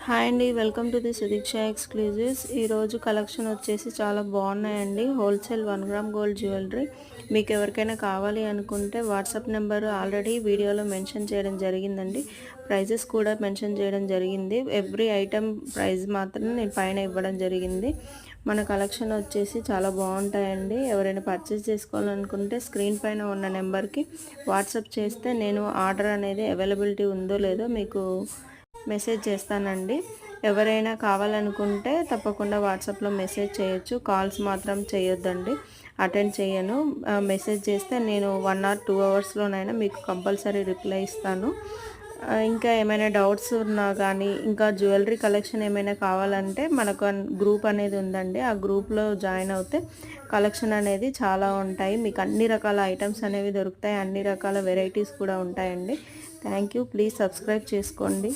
Hi అండి, welcome to the Sudiksha exclusives. ఈరోజు collection వచ్చేసి చాలా బాగున్నాయండి. హోల్సేల్ 1 గ్రామ్ గోల్డ్ జ్యువెలరీ మీకు ఎవరికైనా కావాలి అనుకుంటే వాట్సాప్ నెంబర్ ఆల్రెడీ వీడియోలో మెన్షన్ చేయడం జరిగిందండి. ప్రైజెస్ కూడా మెన్షన్ చేయడం జరిగింది. ఎవ్రీ ఐటెం ప్రైస్ మాత్రం నేను పైన ఇవ్వడం జరిగింది. మన కలెక్షన్ వచ్చేసి చాలా బాగుంటాయండి. ఎవరైనా పర్చేస్ చేసుకోవాలనుకుంటే స్క్రీన్ పైన ఉన్న నెంబర్కి వాట్సాప్ చేస్తే నేను ఆర్డర్ అనేది అవైలబిలిటీ ఉందో లేదో మీకు మెసేజ్ చేస్తానండి. ఎవరైనా కావాలనుకుంటే తప్పకుండా వాట్సాప్లో మెసేజ్ చేయొచ్చు. కాల్స్ మాత్రం చేయొద్దండి, అటెండ్ చేయను. మెసేజ్ చేస్తే నేను 1 or 2 అవర్స్లోనైనా మీకు కంపల్సరీ రిప్లై ఇస్తాను. ఇంకా ఏమైనా డౌట్స్ ఉన్నా కానీ ఇంకా జ్యువెలరీ కలెక్షన్ ఏమైనా కావాలంటే మనకు గ్రూప్ అనేది ఉందండి. ఆ గ్రూప్లో జాయిన్ అవుతే కలెక్షన్ అనేది చాలా ఉంటాయి. మీకు అన్ని రకాల ఐటమ్స్ అనేవి దొరుకుతాయి. అన్ని రకాల వెరైటీస్ కూడా ఉంటాయండి. Thank you. ప్లీజ్ సబ్స్క్రైబ్ చేసుకోండి.